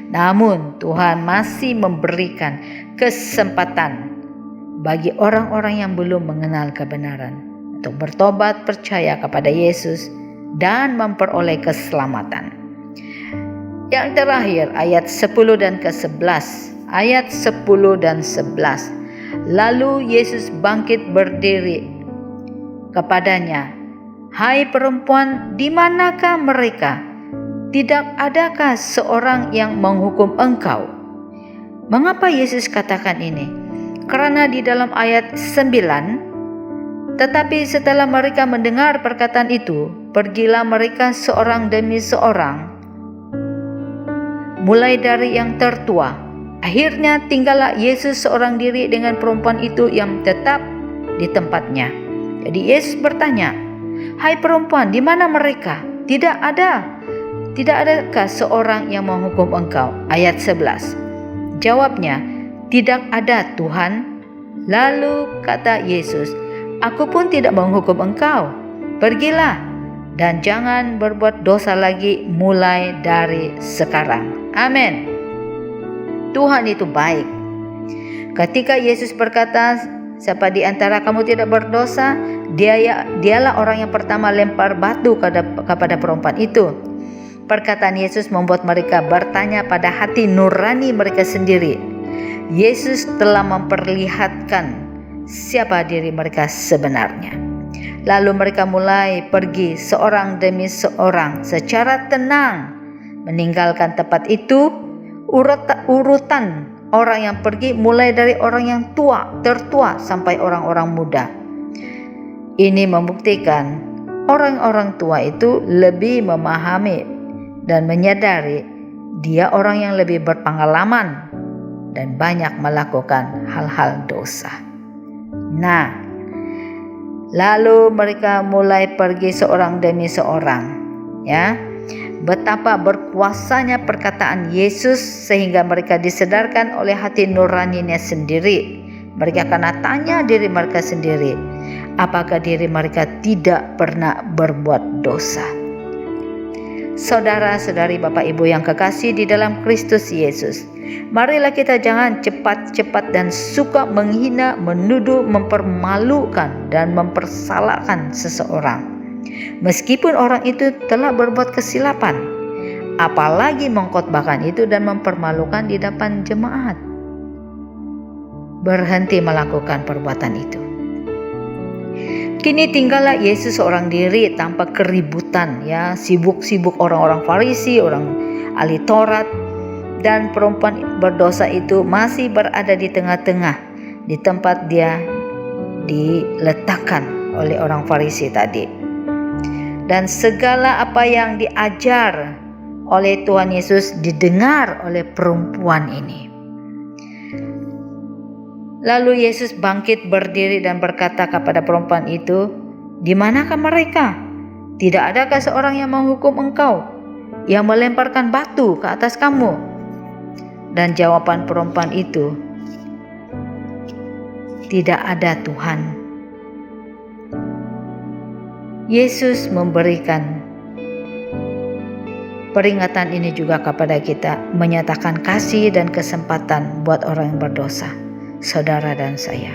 Namun Tuhan masih memberikan kesempatan bagi orang-orang yang belum mengenal kebenaran untuk bertobat, percaya kepada Yesus dan memperoleh keselamatan. Yang terakhir ayat 10 dan ke-11. Ayat 10 dan 11. Lalu Yesus bangkit berdiri kepadanya. Hai perempuan, di manakah mereka? Tidak adakah seorang yang menghukum engkau? Mengapa Yesus katakan ini? Karena di dalam ayat 9, tetapi setelah mereka mendengar perkataan itu, pergilah mereka seorang demi seorang, mulai dari yang tertua. Akhirnya tinggallah Yesus seorang diri dengan perempuan itu yang tetap di tempatnya. Jadi Yesus bertanya, hai perempuan, di mana mereka? Tidak adakah seorang yang menghukum engkau? Ayat 11. Jawabnya, tidak ada Tuhan. Lalu kata Yesus, aku pun tidak menghukum engkau. Pergilah dan jangan berbuat dosa lagi mulai dari sekarang. Amin. Tuhan itu baik. Ketika Yesus berkata, siapa di antara kamu tidak berdosa, dialah orang yang pertama lempar batu kepada perempuan itu. Perkataan Yesus membuat mereka bertanya pada hati nurani mereka sendiri. Yesus telah memperlihatkan siapa diri mereka sebenarnya. Lalu mereka mulai pergi seorang demi seorang secara tenang meninggalkan tempat itu. Urutan orang yang pergi mulai dari orang yang tertua sampai orang-orang muda. Ini membuktikan orang-orang tua itu lebih memahami dan menyadari dia orang yang lebih berpengalaman dan banyak melakukan hal-hal dosa. Nah, lalu mereka mulai pergi seorang demi seorang, ya. Betapa berkuasanya perkataan Yesus sehingga mereka disedarkan oleh hati nuraninya sendiri. Mereka akan tanya diri mereka sendiri, apakah diri mereka tidak pernah berbuat dosa. Saudara-saudari, Bapak Ibu yang kekasih di dalam Kristus Yesus, marilah kita jangan cepat-cepat dan suka menghina, menuduh, mempermalukan dan mempersalahkan seseorang. Meskipun orang itu telah berbuat kesilapan, apalagi mengkhotbahkan itu dan mempermalukan di depan jemaat. Berhenti melakukan perbuatan itu. Kini tinggallah Yesus seorang diri tanpa keributan, ya, sibuk-sibuk orang-orang Farisi, orang ahli Taurat, dan perempuan berdosa itu masih berada di tengah-tengah di tempat dia diletakkan oleh orang Farisi tadi. Dan segala apa yang diajar oleh Tuhan Yesus didengar oleh perempuan ini. Lalu Yesus bangkit berdiri dan berkata kepada perempuan itu, "Di manakah mereka? Tidak adakah seorang yang menghukum engkau, yang melemparkan batu ke atas kamu?" Dan jawaban perempuan itu, "Tidak ada, Tuhan." Yesus memberikan peringatan ini juga kepada kita, menyatakan kasih dan kesempatan buat orang yang berdosa, saudara dan saya.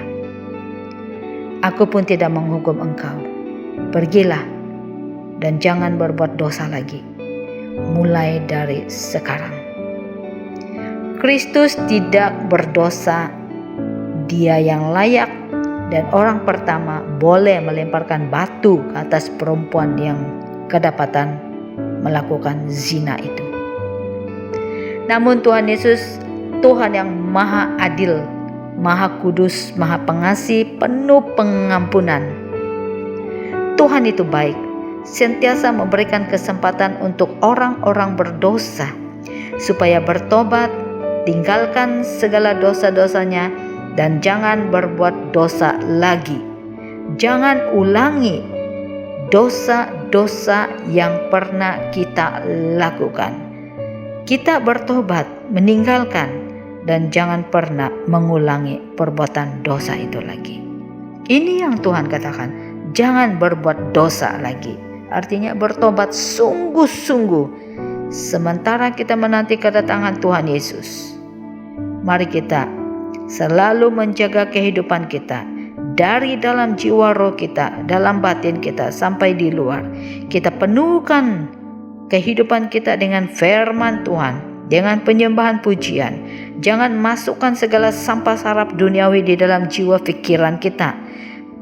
Aku pun tidak menghukum engkau. Pergilah dan jangan berbuat dosa lagi, mulai dari sekarang. Kristus tidak berdosa, Dia yang layak dan orang pertama boleh melemparkan batu ke atas perempuan yang kedapatan melakukan zina itu. Namun Tuhan Yesus, Tuhan yang maha adil, maha kudus, maha pengasih, penuh pengampunan. Tuhan itu baik, sentiasa memberikan kesempatan untuk orang-orang berdosa supaya bertobat, tinggalkan segala dosa-dosanya, dan jangan berbuat dosa lagi. Jangan ulangi dosa-dosa yang pernah kita lakukan. Kita bertobat, meninggalkan, dan jangan pernah mengulangi perbuatan dosa itu lagi. Ini yang Tuhan katakan, jangan berbuat dosa lagi. Artinya bertobat sungguh-sungguh sementara kita menanti kedatangan Tuhan Yesus. Mari kita selalu menjaga kehidupan kita dari dalam jiwa roh kita, dalam batin kita sampai di luar. Kita penuhkan kehidupan kita dengan firman Tuhan, dengan penyembahan pujian. Jangan masukkan segala sampah sarap duniawi di dalam jiwa pikiran kita.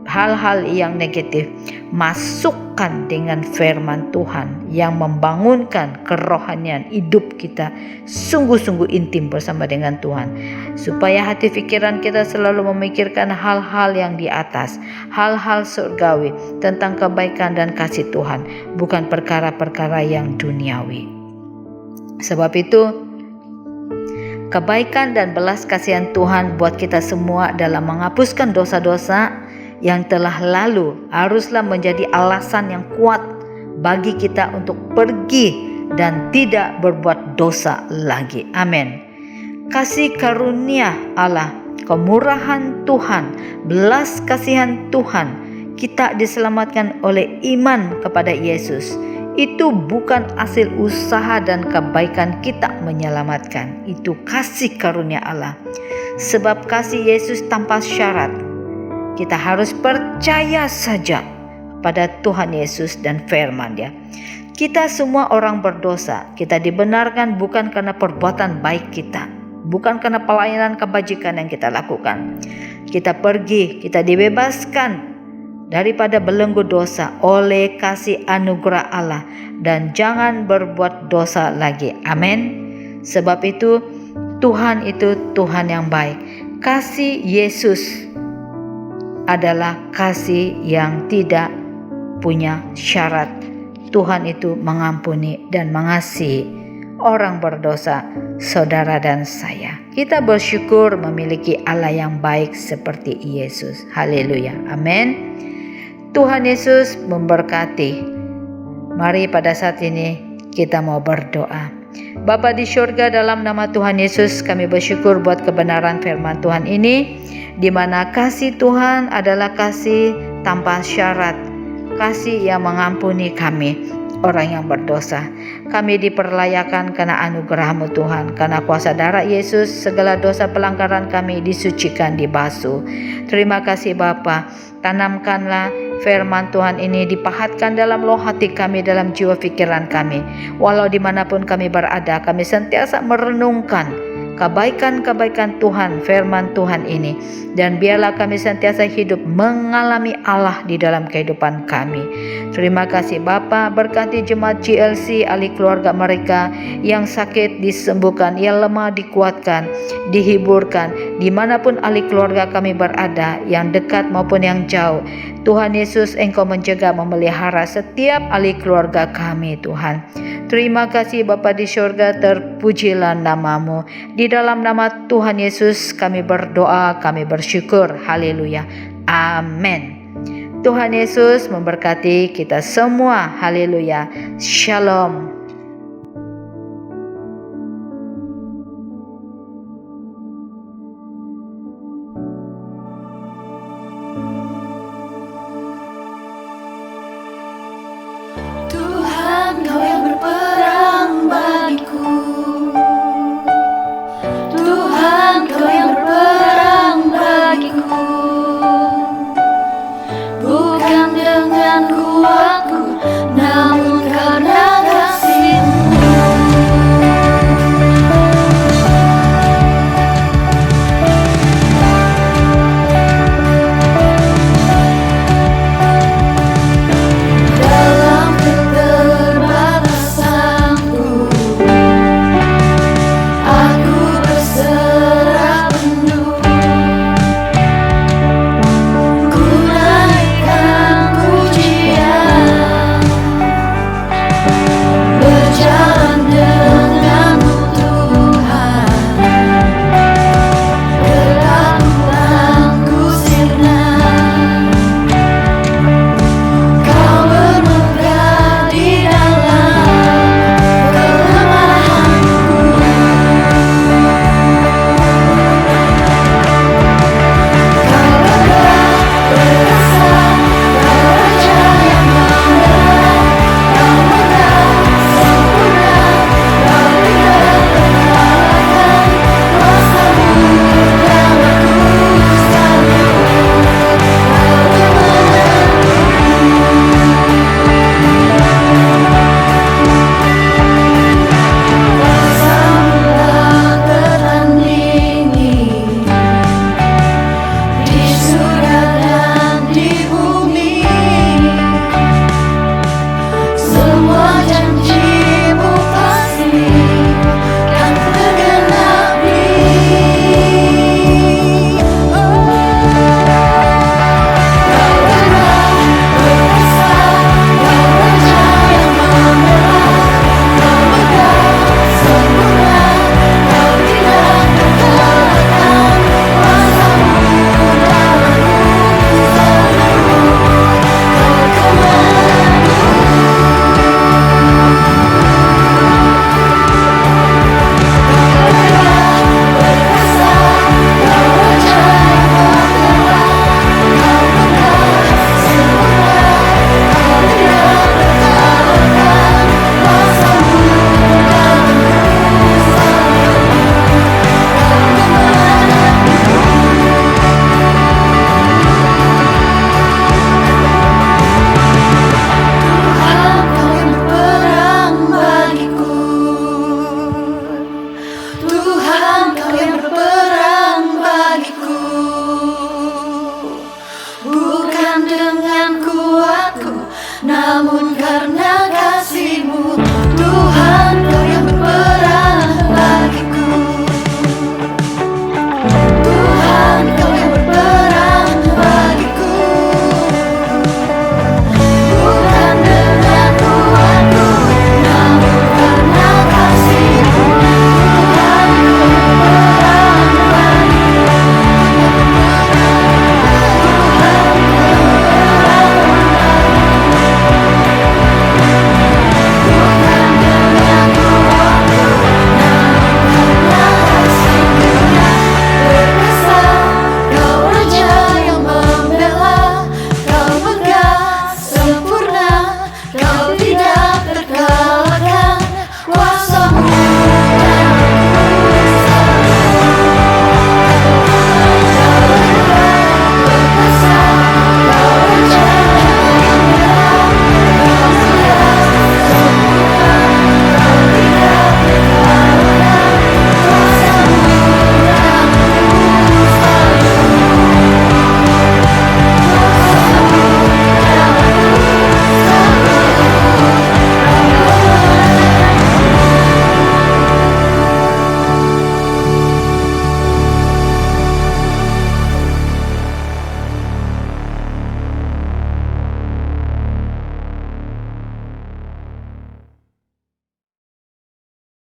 Hal-hal yang negatif masukkan dengan firman Tuhan yang membangunkan kerohanian hidup kita sungguh-sungguh intim bersama dengan Tuhan, supaya hati pikiran kita selalu memikirkan hal-hal yang di atas, hal-hal surgawi tentang kebaikan dan kasih Tuhan, bukan perkara-perkara yang duniawi. Sebab itu kebaikan dan belas kasihan Tuhan buat kita semua dalam menghapuskan dosa-dosa yang telah lalu haruslah menjadi alasan yang kuat bagi kita untuk pergi dan tidak berbuat dosa lagi. Amin. Kasih karunia Allah, kemurahan Tuhan, belas kasihan Tuhan, kita diselamatkan oleh iman kepada Yesus Itu bukan hasil usaha dan kebaikan kita menyelamatkan. Itu kasih karunia Allah. Sebab kasih Yesus tanpa syarat. Kita harus percaya saja pada Tuhan Yesus dan firman-Nya. Kita semua orang berdosa. Kita dibenarkan bukan karena perbuatan baik kita, bukan karena pelayanan kebajikan yang kita lakukan. Kita pergi, kita dibebaskan daripada belenggu dosa oleh kasih anugerah Allah, dan jangan berbuat dosa lagi. Amin. Sebab itu Tuhan itu Tuhan yang baik. Kasih Yesus adalah kasih yang tidak punya syarat. Tuhan itu mengampuni dan mengasihi orang berdosa, saudara dan saya. Kita bersyukur memiliki Allah yang baik seperti Yesus. Haleluya. Amin. Tuhan Yesus memberkati. Mari pada saat ini kita mau berdoa. Bapa di surga, dalam nama Tuhan Yesus kami bersyukur buat kebenaran firman Tuhan ini, di mana kasih Tuhan adalah kasih tanpa syarat, kasih yang mengampuni kami orang yang berdosa. Kami diperlayakan karena anugerah-Mu Tuhan, karena kuasa darah Yesus segala dosa pelanggaran kami disucikan, dibasuh. Terima kasih Bapa. Tanamkanlah firman Tuhan ini, dipahatkan dalam loh hati kami, dalam jiwa pikiran kami. Walau dimanapun kami berada, kami sentiasa merenungkan kebaikan-kebaikan Tuhan, firman Tuhan ini. Dan biarlah kami sentiasa hidup mengalami Allah di dalam kehidupan kami. Terima kasih Bapa. Berkati jemaat GLC, ahli keluarga mereka yang sakit disembuhkan, yang lemah dikuatkan, dihiburkan. Dimanapun ahli keluarga kami berada, yang dekat maupun yang jauh, Tuhan Yesus, Engkau menjaga, memelihara setiap ahli keluarga kami Tuhan. Terima kasih Bapa di surga, terpujilah nama-Mu. Di dalam nama Tuhan Yesus kami berdoa, kami bersyukur. Haleluya. Amin. Tuhan Yesus memberkati kita semua. Haleluya. Shalom.